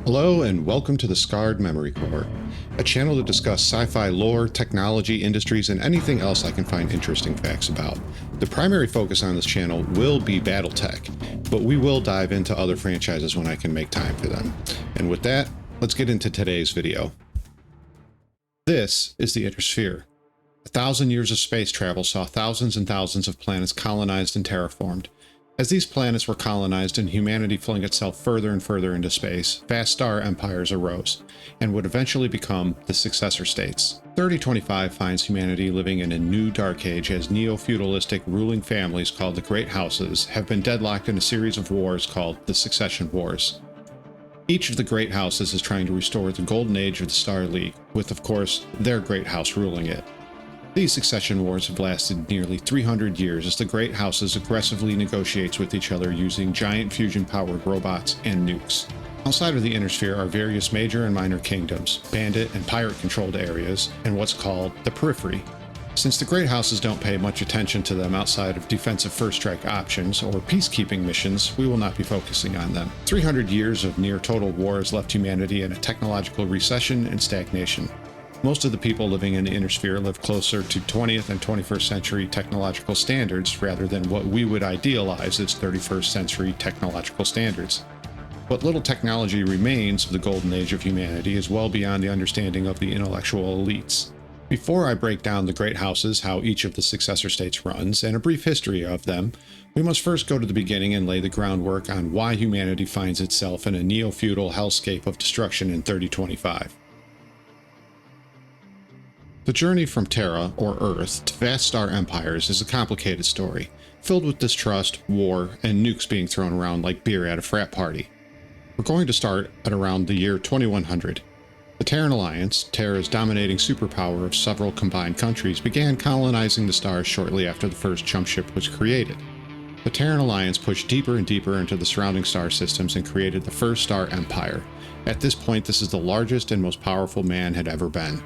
Hello and welcome to the Scarred Memory Core, a channel to discuss sci-fi lore, technology, industries, and anything else I can find interesting facts about. The primary focus on this channel will be BattleTech, but we will dive into other franchises when I can make time for them. And with that, let's get into today's video. This is the Inner Sphere. 1,000 years of space travel saw thousands and thousands of planets colonized and terraformed. As these planets were colonized and humanity flung itself further and further into space, vast star empires arose, and would eventually become the successor states. 3025 finds humanity living in a new dark age as neo-feudalistic ruling families called the Great Houses have been deadlocked in a series of wars called the Succession Wars. Each of the Great Houses is trying to restore the golden age of the Star League, with of course their Great House ruling it. These succession wars have lasted nearly 300 years as the Great Houses aggressively negotiates with each other using giant fusion-powered robots and nukes. Outside of the Inner Sphere are various major and minor kingdoms, bandit and pirate-controlled areas, and what's called the Periphery. Since the Great Houses don't pay much attention to them outside of defensive first-strike options or peacekeeping missions, we will not be focusing on them. 300 years of near-total war has left humanity in a technological recession and stagnation. Most of the people living in the Inner Sphere live closer to 20th and 21st century technological standards rather than what we would idealize as 31st century technological standards. What little technology remains of the golden age of humanity is well beyond the understanding of the intellectual elites. Before I break down the Great Houses, how each of the successor states runs, and a brief history of them, we must first go to the beginning and lay the groundwork on why humanity finds itself in a neo-feudal hellscape of destruction in 3025. The journey from Terra, or Earth, to vast star empires is a complicated story, filled with distrust, war, and nukes being thrown around like beer at a frat party. We're going to start at around the year 2100. The Terran Alliance, Terra's dominating superpower of several combined countries, began colonizing the stars shortly after the first jump ship was created. The Terran Alliance pushed deeper and deeper into the surrounding star systems and created the first star empire. At this point, this is the largest and most powerful man had ever been.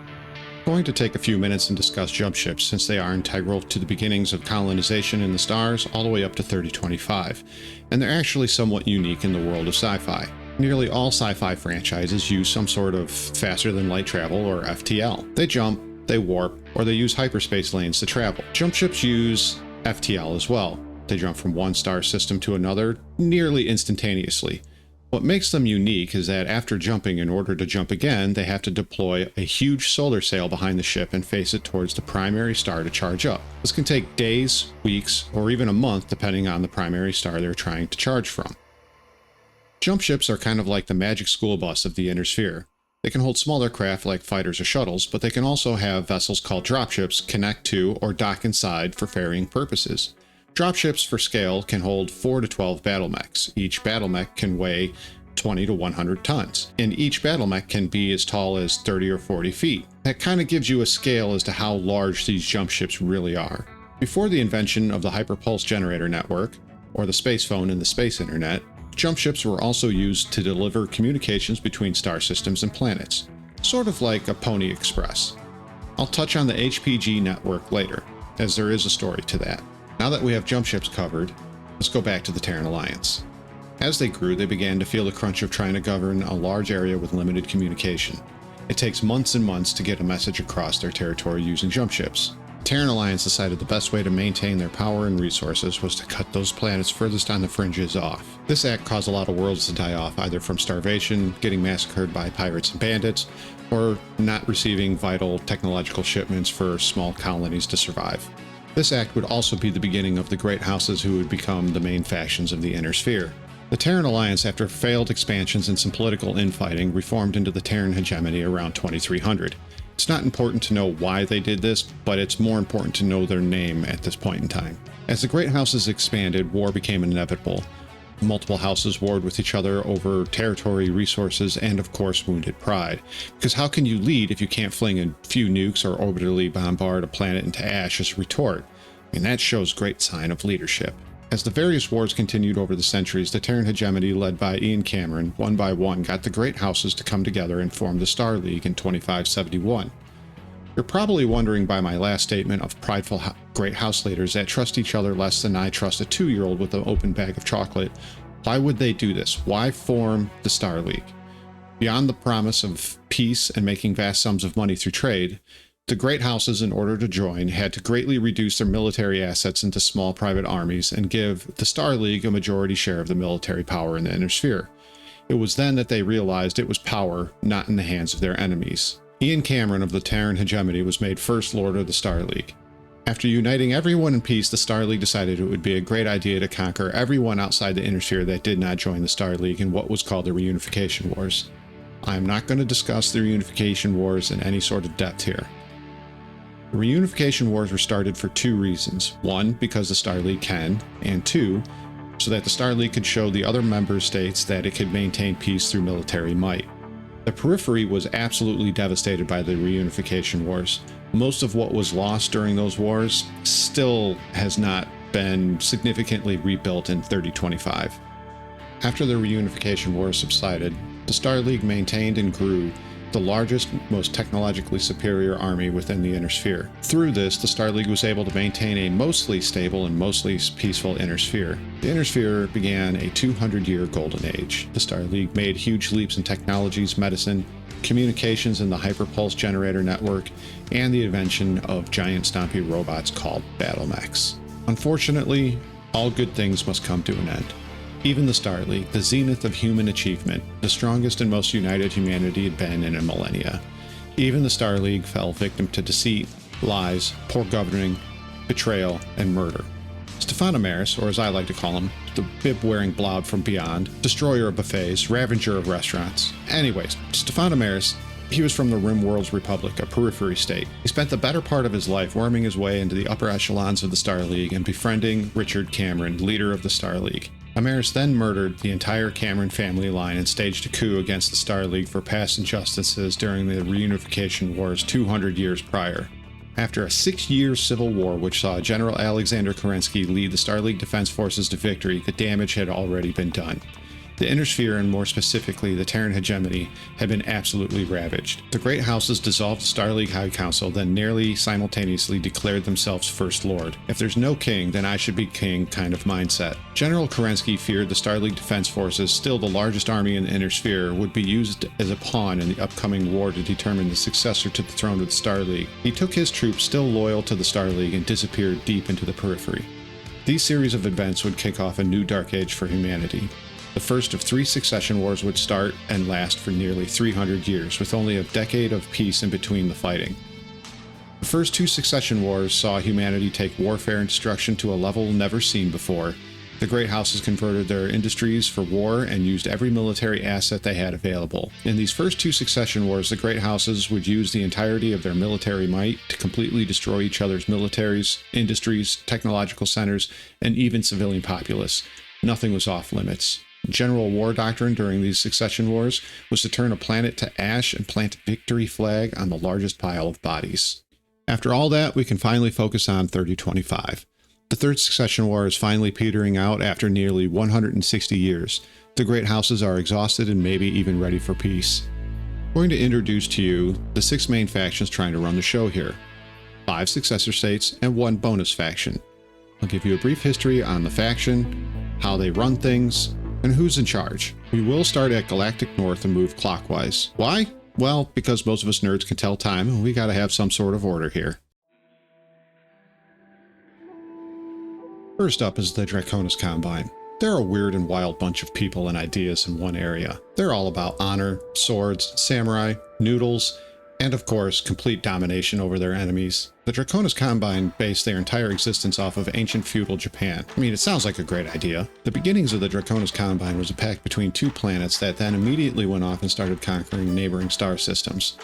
I'm going to take a few minutes and discuss jump ships since they are integral to the beginnings of colonization in the stars all the way up to 3025, and they're actually somewhat unique in the world of sci-fi. Nearly all sci-fi franchises use some sort of faster than light travel or FTL. They jump, they warp, or they use hyperspace lanes to travel. Jump ships use FTL as well. They jump from one star system to another nearly instantaneously. What makes them unique is that after jumping, in order to jump again, they have to deploy a huge solar sail behind the ship and face it towards the primary star to charge up. This can take days, weeks, or even a month depending on the primary star they're trying to charge from. Jump ships are kind of like the magic school bus of the Inner Sphere. They can hold smaller craft like fighters or shuttles, but they can also have vessels called dropships connect to or dock inside for ferrying purposes. Dropships for scale can hold 4 to 12 battlemechs. Each battlemech can weigh 20 to 100 tons, and each battlemech can be as tall as 30 or 40 feet. That kind of gives you a scale as to how large these jump ships really are. Before the invention of the hyperpulse generator network, or the space phone and the space internet, jump ships were also used to deliver communications between star systems and planets, sort of like a Pony Express. I'll touch on the HPG network later, as there is a story to that. Now that we have jump ships covered, let's go back to the Terran Alliance. As they grew, they began to feel the crunch of trying to govern a large area with limited communication. It takes months and months to get a message across their territory using jump ships. The Terran Alliance decided the best way to maintain their power and resources was to cut those planets furthest on the fringes off. This act caused a lot of worlds to die off, either from starvation, getting massacred by pirates and bandits, or not receiving vital technological shipments for small colonies to survive. This act would also be the beginning of the Great Houses who would become the main factions of the Inner Sphere. The Terran Alliance, after failed expansions and some political infighting, reformed into the Terran hegemony around 2300. It's not important to know why they did this, but it's more important to know their name at this point in time. As the Great Houses expanded, war became inevitable. Multiple houses warred with each other over territory, resources, and of course wounded pride. Because how can you lead if you can't fling a few nukes or orbitally bombard a planet into ash as a retort? I mean, that shows great sign of leadership. As the various wars continued over the centuries, the Terran hegemony led by Ian Cameron, one by one, got the Great Houses to come together and form the Star League in 2571. You're probably wondering by my last statement of prideful great house leaders that trust each other less than I trust a 2-year-old with an open bag of chocolate, why would they do this? Why form the Star League? Beyond the promise of peace and making vast sums of money through trade, the great houses, in order to join, had to greatly reduce their military assets into small private armies and give the Starleague a majority share of the military power in the Inner Sphere. It was then that they realized it was power not in the hands of their enemies. Ian Cameron of the Terran hegemony was made First Lord of the Starleague. After uniting everyone in peace, the Starleague decided it would be a great idea to conquer everyone outside the Inner Sphere that did not join the Starleague in what was called the Reunification Wars. I am not going to discuss the Reunification Wars in any sort of depth here. The Reunification Wars were started for two reasons. One, because the Starleague can, and two, so that the Starleague could show the other member states that it could maintain peace through military might. The periphery was absolutely devastated by the Reunification Wars. Most of what was lost during those wars still has not been significantly rebuilt in 3025. After the Reunification Wars subsided, the Starleague maintained and grew the largest, most technologically superior army within the Inner Sphere. Through this, the Starleague was able to maintain a mostly stable and mostly peaceful Inner Sphere. The Inner Sphere began a 200-year golden age. The Starleague made huge leaps in technologies, medicine, communications in the hyperpulse generator network, and the invention of giant stompy robots called battlemechs. Unfortunately, all good things must come to an end. Even the Starleague, the zenith of human achievement, the strongest and most united humanity had been in a millennia. Even the Starleague fell victim to deceit, lies, poor governing, betrayal, and murder. Stefan Amaris, or as I like to call him, the bib-wearing blob from beyond, destroyer of buffets, ravager of restaurants. Anyways, Stefan Amaris, he was from the Rimworld's Republic, a periphery state. He spent the better part of his life worming his way into the upper echelons of the Starleague and befriending Richard Cameron, leader of the Starleague. Amaris then murdered the entire Cameron family line and staged a coup against the Starleague for past injustices during the Reunification Wars 200 years prior. After a 6-year civil war which saw General Alexander Kerensky lead the Starleague Defense Forces to victory, the damage had already been done. The Inner Sphere, and more specifically the Terran hegemony, had been absolutely ravaged. The Great Houses dissolved the Starleague High Council, then nearly simultaneously declared themselves First Lord. If there's no king, then I should be king kind of mindset. General Kerensky feared the Starleague Defense Forces, still the largest army in the Inner Sphere, would be used as a pawn in the upcoming war to determine the successor to the throne of the Starleague. He took his troops still loyal to the Starleague and disappeared deep into the periphery. These series of events would kick off a new dark age for humanity. The first of 3 succession wars would start and last for nearly 300 years, with only a decade of peace in between the fighting. The first 2 succession wars saw humanity take warfare and destruction to a level never seen before. The Great Houses converted their industries for war and used every military asset they had available. In these first 2 succession wars, the Great Houses would use the entirety of their military might to completely destroy each other's militaries, industries, technological centers, and even civilian populace. Nothing was off limits. General war doctrine during these succession wars was to turn a planet to ash and plant a victory flag on the largest pile of bodies. After all that, we can finally focus on 3025. The third succession war is finally petering out after nearly 160 years. The Great Houses are exhausted and maybe even ready for peace. I'm going to introduce to you the 6 main factions trying to run the show here. 5 successor states and 1 bonus faction. I'll give you a brief history on the faction, how they run things, and who's in charge. We will start at Galactic North and move clockwise. Why? Well, because most of us nerds can tell time, and we gotta have some sort of order here. First up is the Draconus Combine. They're a weird and wild bunch of people and ideas in one area. They're all about honor, swords, samurai, noodles, and of course, complete domination over their enemies. The Draconus Combine based their entire existence off of ancient feudal Japan. I mean, it sounds like a great idea. The beginnings of the Draconus Combine was a pact between 2 planets that then immediately went off and started conquering neighboring star systems.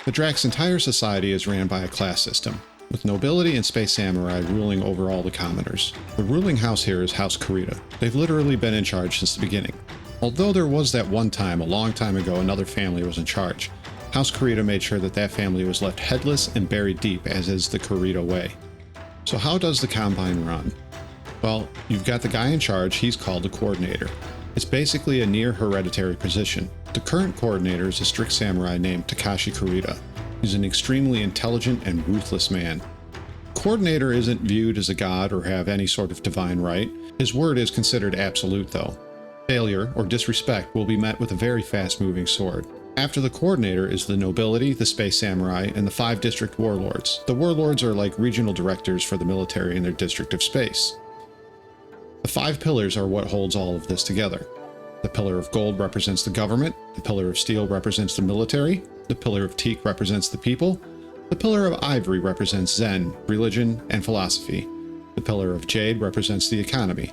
The Drak's entire society is ran by a class system, with nobility and space samurai ruling over all the commoners. The ruling house here is House Kurita. They've literally been in charge since the beginning. Although there was that one time, a long time ago, another family was in charge. House Kurita made sure that that family was left headless and buried deep, as is the Kurita way. So how does the Combine run? Well, you've got the guy in charge, he's called the Coordinator. It's basically a near hereditary position. The current Coordinator is a strict samurai named Takashi Kurita. He's an extremely intelligent and ruthless man. Coordinator isn't viewed as a god or have any sort of divine right. His word is considered absolute though. Failure or disrespect will be met with a very fast-moving sword. After the coordinator is the nobility, the space samurai, and the 5 district warlords. The warlords are like regional directors for the military in their district of space. The 5 pillars are what holds all of this together. The pillar of gold represents the government, the pillar of steel represents the military, the pillar of teak represents the people, the pillar of ivory represents Zen, religion, and philosophy. The pillar of jade represents the economy.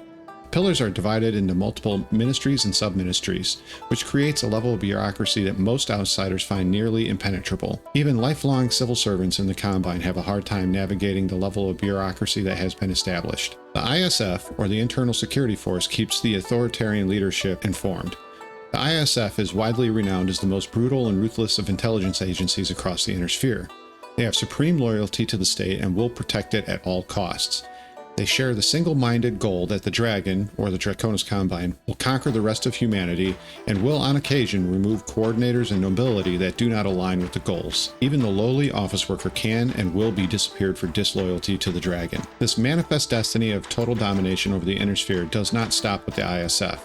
Pillars are divided into multiple ministries and sub-ministries, which creates a level of bureaucracy that most outsiders find nearly impenetrable. Even lifelong civil servants in the Combine have a hard time navigating the level of bureaucracy that has been established. The ISF, or the Internal Security Force, keeps the authoritarian leadership informed. The ISF is widely renowned as the most brutal and ruthless of intelligence agencies across the Inner Sphere. They have supreme loyalty to the state and will protect it at all costs. They share the single-minded goal that the Dragon, or the Draconus Combine, will conquer the rest of humanity and will on occasion remove coordinators and nobility that do not align with the goals. Even the lowly office worker can and will be disappeared for disloyalty to the Dragon. This manifest destiny of total domination over the Inner Sphere does not stop with the ISF.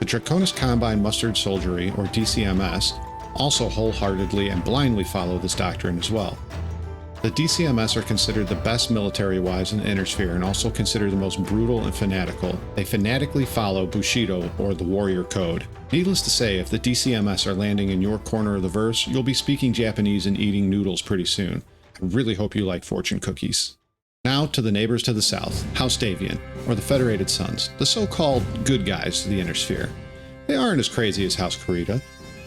The Draconus Combine Mustered Soldiery, or DCMS, also wholeheartedly and blindly follow this doctrine as well. The DCMS are considered the best military-wise in the Inner Sphere and also considered the most brutal and fanatical. They fanatically follow Bushido, or the Warrior Code. Needless to say, if the DCMS are landing in your corner of the verse, you'll be speaking Japanese and eating noodles pretty soon. I really hope you like fortune cookies. Now to the neighbors to the south, House Davion, or the Federated Sons, the so-called good guys to the Inner Sphere. They aren't as crazy as House Kurita.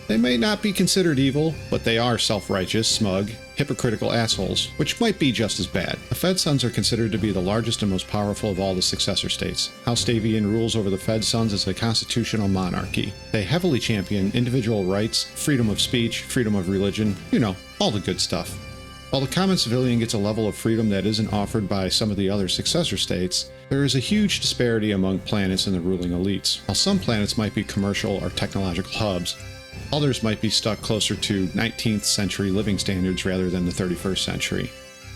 They may not be considered evil, but they are self-righteous, smug, hypocritical assholes, which might be just as bad. The Fed Sons are considered to be the largest and most powerful of all the successor states. House Davion rules over the Fed Sons as a constitutional monarchy. They heavily champion individual rights, freedom of speech, freedom of religion, all the good stuff. While the common civilian gets a level of freedom that isn't offered by some of the other successor states, there is a huge disparity among planets and the ruling elites. While some planets might be commercial or technological hubs, others might be stuck closer to 19th century living standards rather than the 31st century.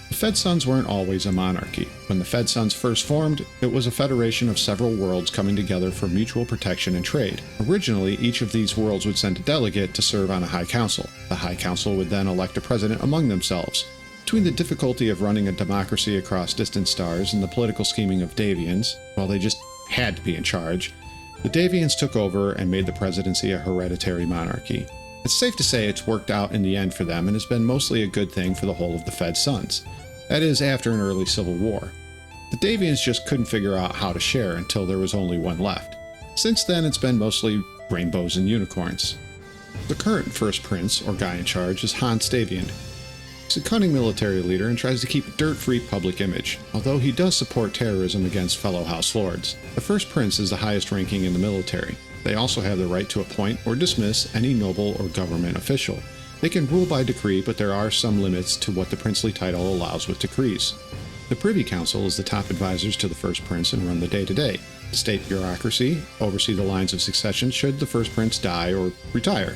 The Fed Sons weren't always a monarchy. When the Fed Sons first formed, it was a federation of several worlds coming together for mutual protection and trade. Originally, each of these worlds would send a delegate to serve on a High Council. The High Council would then elect a president among themselves. Between the difficulty of running a democracy across distant stars and the political scheming of Davions, well, they just had to be in charge, the Davions took over and made the presidency a hereditary monarchy. It's safe to say it's worked out in the end for them and has been mostly a good thing for the whole of the Fed Sons. That is, after an early civil war. The Davions just couldn't figure out how to share until there was only one left. Since then, it's been mostly rainbows and unicorns. The current first prince, or guy in charge, is Hans Davion. He's a cunning military leader and tries to keep a dirt-free public image, although he does support terrorism against fellow House Lords. The First Prince is the highest ranking in the military. They also have the right to appoint or dismiss any noble or government official. They can rule by decree, but there are some limits to what the princely title allows with decrees. The Privy Council is the top advisors to the First Prince and run the day-to-day. The state bureaucracy oversee the lines of succession should the First Prince die or retire.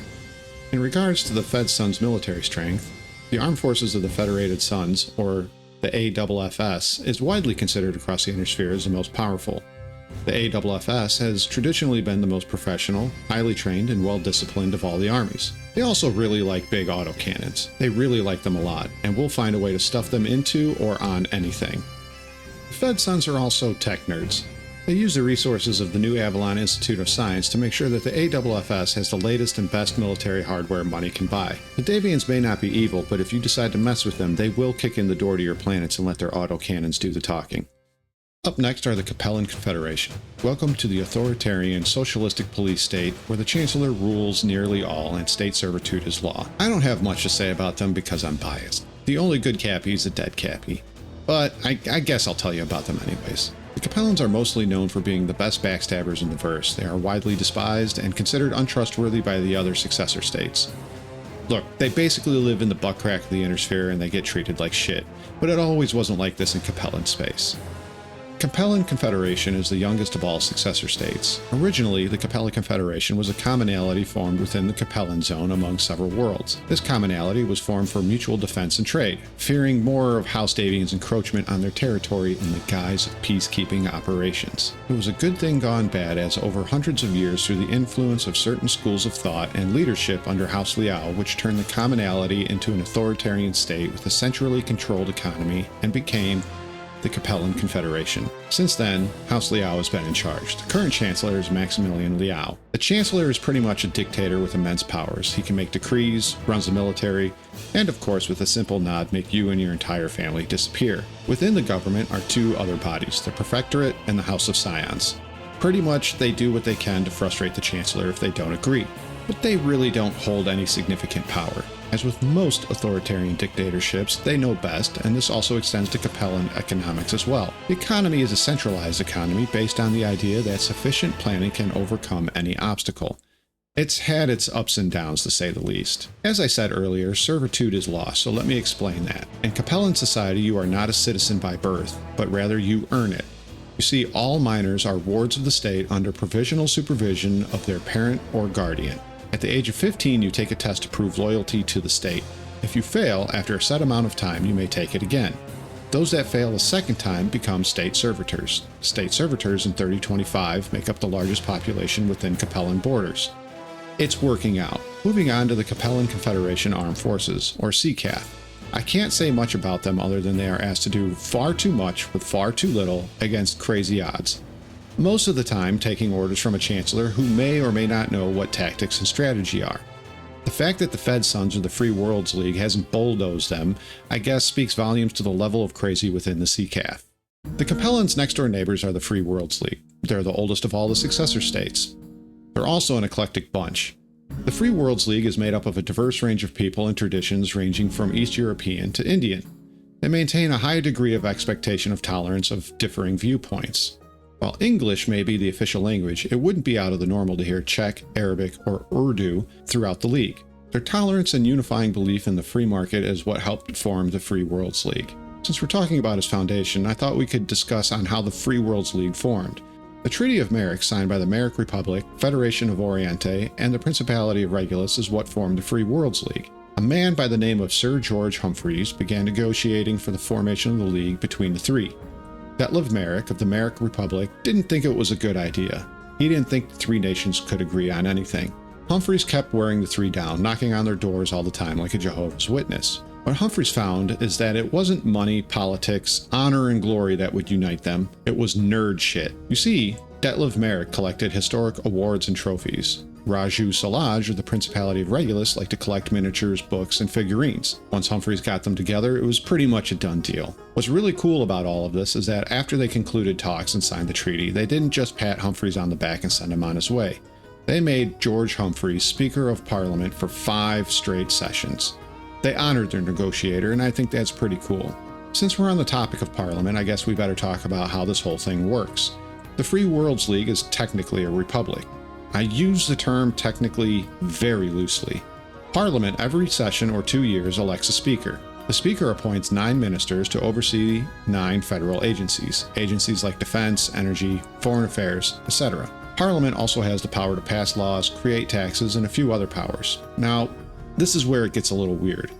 In regards to the Fed Sons' military strength, the Armed Forces of the Federated Sons, or the AFFS, is widely considered across the Inner Sphere as the most powerful. The AFFS has traditionally been the most professional, highly trained, and well-disciplined of all the armies. They also really like big autocannons. They really like them a lot, and will find a way to stuff them into or on anything. The Fed Sons are also tech nerds. They use the resources of the New Avalon Institute of Science to make sure that the AFFS has the latest and best military hardware money can buy. The Davions may not be evil, but if you decide to mess with them, they will kick in the door to your planets and let their autocannons do the talking. Up next are the Capellan Confederation. Welcome to the authoritarian, socialistic police state where the Chancellor rules nearly all and state servitude is law. I don't have much to say about them because I'm biased. The only good Cappy is a dead Cappy. But I guess I'll tell you about them anyways. The Capellans are mostly known for being the best backstabbers in the verse. They are widely despised and considered untrustworthy by the other successor states. Look, they basically live in the butt crack of the Inner Sphere and they get treated like shit, but it always wasn't like this in Capellan space. Capellan Confederation is the youngest of all successor states. Originally, the Capellan Confederation was a commonality formed within the Capellan Zone among several worlds. This commonality was formed for mutual defense and trade, fearing more of House Davion's encroachment on their territory in the guise of peacekeeping operations. It was a good thing gone bad, as over hundreds of years through the influence of certain schools of thought and leadership under House Liao, which turned the commonality into an authoritarian state with a centrally controlled economy and became the Capellan Confederation. Since then, House Liao has been in charge. The current Chancellor is Maximilian Liao. The Chancellor is pretty much a dictator with immense powers. He can make decrees, runs the military, and of course with a simple nod make you and your entire family disappear. Within the government are two other bodies, the Prefectorate and the House of Scions. Pretty much they do what they can to frustrate the Chancellor if they don't agree, but they really don't hold any significant power. As with most authoritarian dictatorships, they know best, and this also extends to Capellan economics as well. The economy is a centralized economy based on the idea that sufficient planning can overcome any obstacle. It's had its ups and downs, to say the least. As I said earlier, servitude is lost, so let me explain that. In Capellan society, you are not a citizen by birth, but rather you earn it. You see, all minors are wards of the state under provisional supervision of their parent or guardian. At the age of 15, you take a test to prove loyalty to the state. If you fail, after a set amount of time, you may take it again. Those that fail a second time become state servitors. State servitors in 3025 make up the largest population within Capellan borders. It's working out. Moving on to the Capellan Confederation Armed Forces, or CCAF. I can't say much about them other than they are asked to do far too much with far too little against crazy odds. Most of the time taking orders from a chancellor who may or may not know what tactics and strategy are. The fact that the Fed Sons of the Free Worlds League hasn't bulldozed them, I guess, speaks volumes to the level of crazy within the CCAF. The Capellans' next-door neighbors are the Free Worlds League. They're the oldest of all the successor states. They're also an eclectic bunch. The Free Worlds League is made up of a diverse range of people and traditions ranging from East European to Indian. They maintain a high degree of expectation of tolerance of differing viewpoints. While English may be the official language, it wouldn't be out of the normal to hear Czech, Arabic, or Urdu throughout the league. Their tolerance and unifying belief in the free market is what helped form the Free Worlds League. Since we're talking about its foundation, I thought we could discuss on how the Free Worlds League formed. The Treaty of Marik, signed by the Marik Republic, Federation of Oriente, and the Principality of Regulus, is what formed the Free Worlds League. A man by the name of Sir George Humphreys began negotiating for the formation of the league between the three. Detlev Marik of the Marik Republic didn't think it was a good idea. He didn't think the three nations could agree on anything. Humphreys kept wearing the three down, knocking on their doors all the time like a Jehovah's Witness. What Humphreys found is that it wasn't money, politics, honor, and glory that would unite them. It was nerd shit. You see, Detlev Marik collected historic awards and trophies. Raju Salaj of the Principality of Regulus liked to collect miniatures, books, and figurines. Once Humphreys got them together, it was pretty much a done deal. What's really cool about all of this is that after they concluded talks and signed the treaty, they didn't just pat Humphreys on the back and send him on his way. They made George Humphreys Speaker of Parliament for 5 straight sessions. They honored their negotiator, and I think that's pretty cool. Since we're on the topic of Parliament, I guess we better talk about how this whole thing works. The Free Worlds League is technically a republic. I use the term technically very loosely. Parliament every session or 2 years elects a speaker. The speaker appoints 9 ministers to oversee 9 federal agencies like defense, energy, foreign affairs, etc. Parliament also has the power to pass laws, create taxes, and a few other powers. Now, this is where it gets a little weird.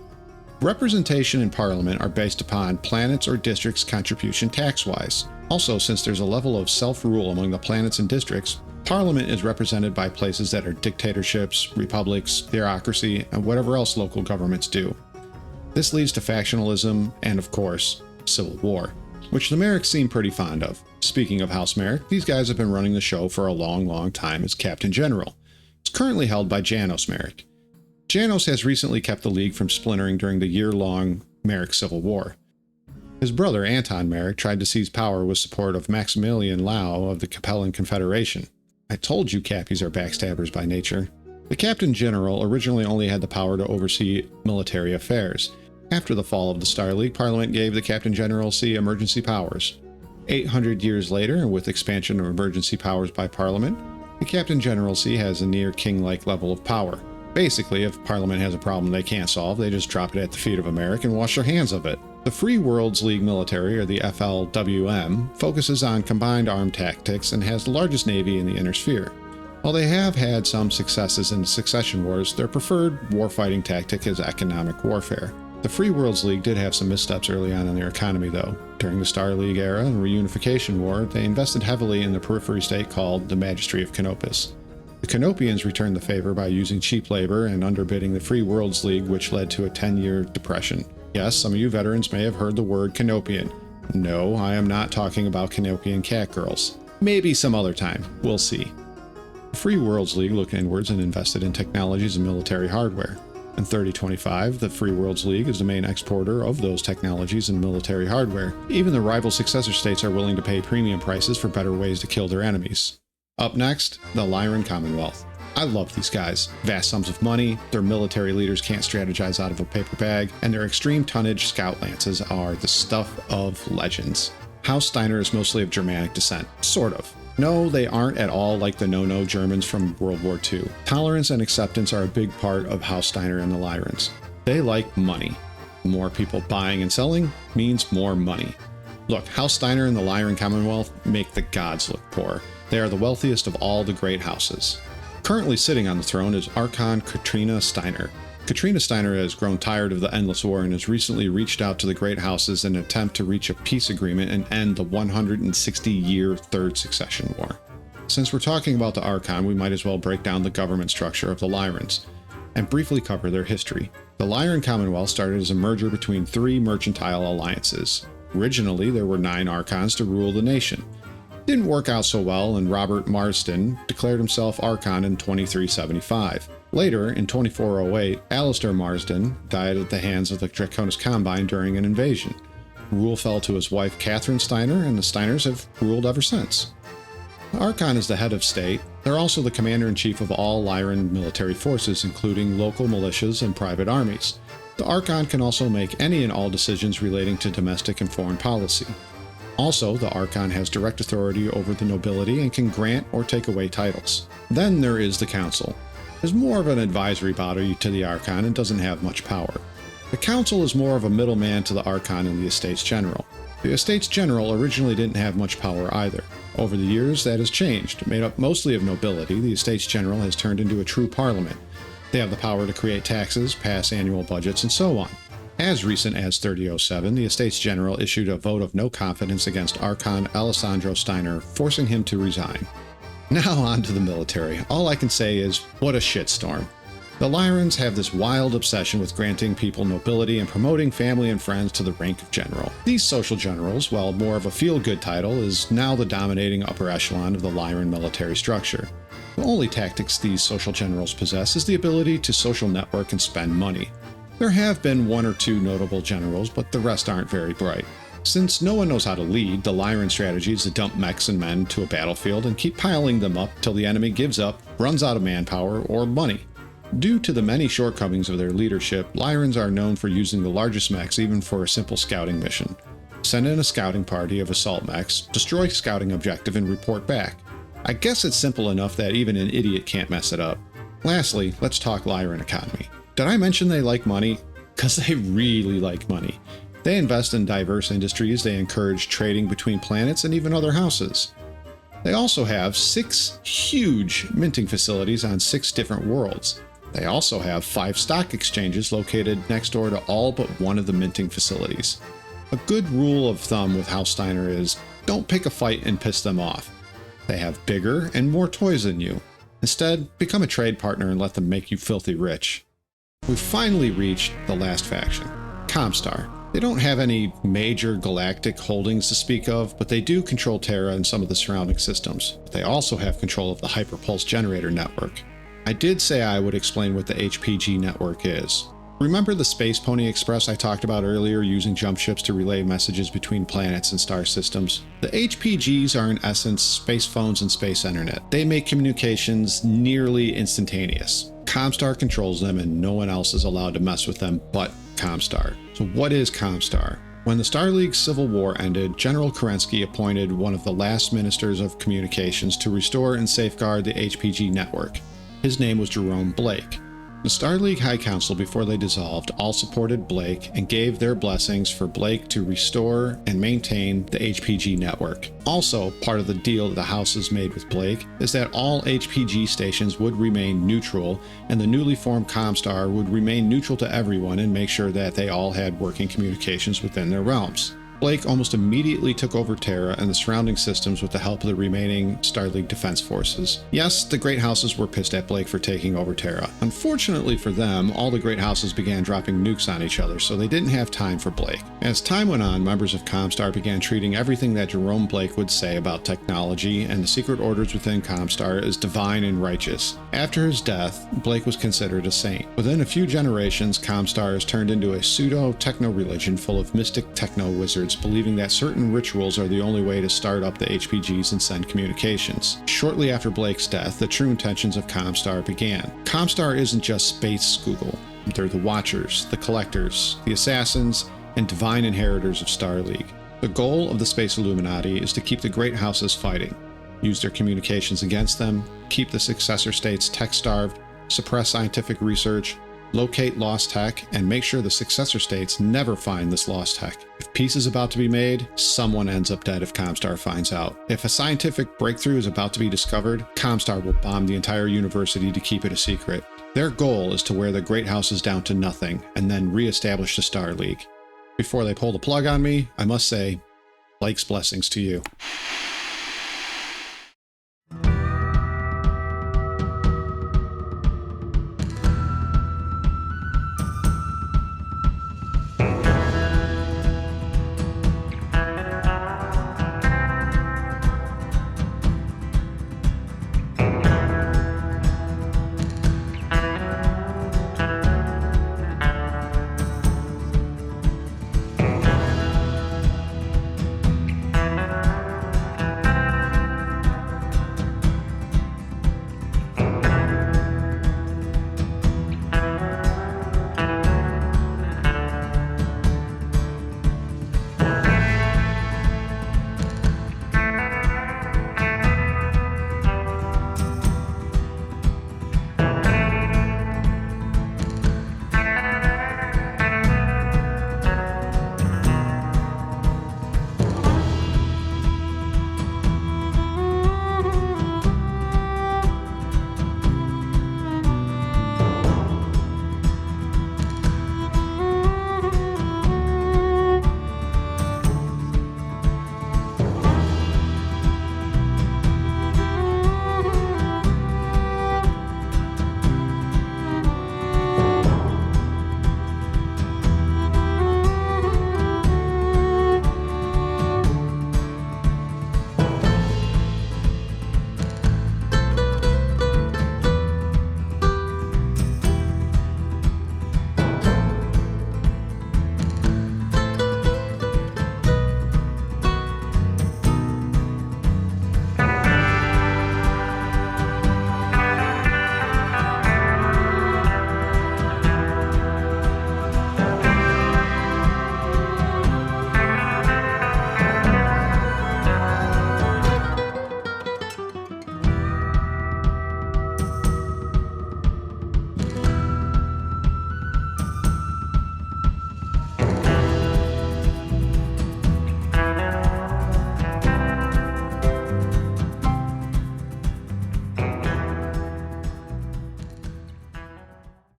Representation in Parliament are based upon planets or districts' contribution tax-wise. Also, since there's a level of self-rule among the planets and districts, Parliament is represented by places that are dictatorships, republics, theocracy, and whatever else local governments do. This leads to factionalism and, of course, civil war, which the Mariks seem pretty fond of. Speaking of House Marik, these guys have been running the show for a long time as Captain General. It's currently held by Janos Marik. Janos has recently kept the League from splintering during the year-long Marik Civil War. His brother, Anton Marik, tried to seize power with support of Maximilian Liao of the Capellan Confederation. I told you Cappies are backstabbers by nature. The Captain General originally only had the power to oversee military affairs. After the fall of the Star League, Parliament gave the Captain Generalcy emergency powers. 800 years later, and with expansion of emergency powers by Parliament, the Captain Generalcy has a near king-like level of power. Basically, if Parliament has a problem they can't solve, they just drop it at the feet of America and wash their hands of it. The Free Worlds League military, or the FLWM, focuses on combined armed tactics and has the largest navy in the Inner Sphere. While they have had some successes in the succession wars, their preferred warfighting tactic is economic warfare. The Free Worlds League did have some missteps early on in their economy though. During the Starleague era and Reunification War, they invested heavily in the periphery state called the Magistry of Canopus. The Canopians returned the favor by using cheap labor and underbidding the Free Worlds League, which led to a 10-year depression. Yes, some of you veterans may have heard the word Canopian. No, I am not talking about Canopian catgirls. Maybe some other time. We'll see. The Free Worlds League looked inwards and invested in technologies and military hardware. In 3025, the Free Worlds League is the main exporter of those technologies and military hardware. Even the rival successor states are willing to pay premium prices for better ways to kill their enemies. Up next, the Lyron Commonwealth. I love these guys. Vast sums of money, their military leaders can't strategize out of a paper bag, and their extreme tonnage scout lances are the stuff of legends. House Steiner is mostly of Germanic descent. Sort of. No, they aren't at all like the no-no Germans from World War II. Tolerance and acceptance are a big part of House Steiner and the Lyrons. They like money. More people buying and selling means more money. Look, House Steiner and the Lyron Commonwealth make the gods look poor. They are the wealthiest of all the great houses. Currently sitting on the throne is Archon Katrina Steiner. Katrina Steiner has grown tired of the endless war and has recently reached out to the great houses in an attempt to reach a peace agreement and end the 160-year Third Succession War. Since we're talking about the Archon, we might as well break down the government structure of the Lyrons and briefly cover their history. The Lyron Commonwealth started as a merger between three mercantile alliances. Originally, there were 9 Archons to rule the nation. Didn't work out so well, and Robert Marsden declared himself Archon in 2375. Later, in 2408, Alistair Marsden died at the hands of the Draconus Combine during an invasion. Rule fell to his wife Catherine Steiner, and the Steiners have ruled ever since. The Archon is the head of state. They're also the commander-in-chief of all Lyron military forces, including local militias and private armies. The Archon can also make any and all decisions relating to domestic and foreign policy. Also, the Archon has direct authority over the nobility and can grant or take away titles. Then there is the Council. It is more of an advisory body to the Archon and doesn't have much power. The Council is more of a middleman to the Archon and the Estates General. The Estates General originally didn't have much power either. Over the years, that has changed. Made up mostly of nobility, the Estates General has turned into a true parliament. They have the power to create taxes, pass annual budgets, and so on. As recent as 3007, the Estates General issued a vote of no confidence against Archon Alessandro Steiner, forcing him to resign. Now on to the military. All I can say is, what a shitstorm. The Lyrons have this wild obsession with granting people nobility and promoting family and friends to the rank of general. These social generals, while more of a feel-good title, is now the dominating upper echelon of the Lyron military structure. The only tactics these social generals possess is the ability to social network and spend money. There have been 1 or 2 notable generals, but the rest aren't very bright. Since no one knows how to lead, the Lyron strategy is to dump mechs and men to a battlefield and keep piling them up till the enemy gives up, runs out of manpower, or money. Due to the many shortcomings of their leadership, Lyrons are known for using the largest mechs even for a simple scouting mission. Send in a scouting party of assault mechs, destroy scouting objective, and report back. I guess it's simple enough that even an idiot can't mess it up. Lastly, let's talk Lyron economy. Did I mention they like money? Because they really like money. They invest in diverse industries, they encourage trading between planets and even other houses. They also have 6 huge minting facilities on 6 different worlds. They also have 5 stock exchanges located next door to all but one of the minting facilities. A good rule of thumb with House Steiner is, don't pick a fight and piss them off. They have bigger and more toys than you. Instead, become a trade partner and let them make you filthy rich. We've finally reached the last faction, ComStar. They don't have any major galactic holdings to speak of, but they do control Terra and some of the surrounding systems. They also have control of the Hyperpulse Generator network. I did say I would explain what the HPG network is. Remember the Space Pony Express I talked about earlier using jump ships to relay messages between planets and star systems? The HPGs are in essence space phones and space internet. They make communications nearly instantaneous. ComStar controls them and no one else is allowed to mess with them but ComStar. So what is ComStar? When the Starleague Civil War ended, General Kerensky appointed one of the last ministers of communications to restore and safeguard the HPG network. His name was Jerome Blake. The Starleague High Council, before they dissolved, all supported Blake and gave their blessings for Blake to restore and maintain the HPG network. Also, part of the deal that the houses made with Blake is that all HPG stations would remain neutral, and the newly formed ComStar would remain neutral to everyone and make sure that they all had working communications within their realms. Blake almost immediately took over Terra and the surrounding systems with the help of the remaining Starleague defense forces. Yes, the Great Houses were pissed at Blake for taking over Terra. Unfortunately for them, all the Great Houses began dropping nukes on each other, so they didn't have time for Blake. As time went on, members of ComStar began treating everything that Jerome Blake would say about technology and the secret orders within ComStar as divine and righteous. After his death, Blake was considered a saint. Within a few generations, ComStar has turned into a pseudo-techno religion full of mystic techno wizards believing that certain rituals are the only way to start up the HPGs and send communications. Shortly after Blake's death, the true intentions of ComStar began. ComStar isn't just space Google. They're the Watchers, the Collectors, the Assassins, and divine inheritors of Starleague. The goal of the Space Illuminati is to keep the Great Houses fighting, use their communications against them, keep the successor states tech-starved, suppress scientific research, locate lost tech, and make sure the successor states never find this lost tech. If peace is about to be made, someone ends up dead if ComStar finds out. If a scientific breakthrough is about to be discovered, ComStar will bomb the entire university to keep it a secret. Their goal is to wear the Great Houses down to nothing, and then re-establish the Starleague. Before they pull the plug on me, I must say, Blake's blessings to you.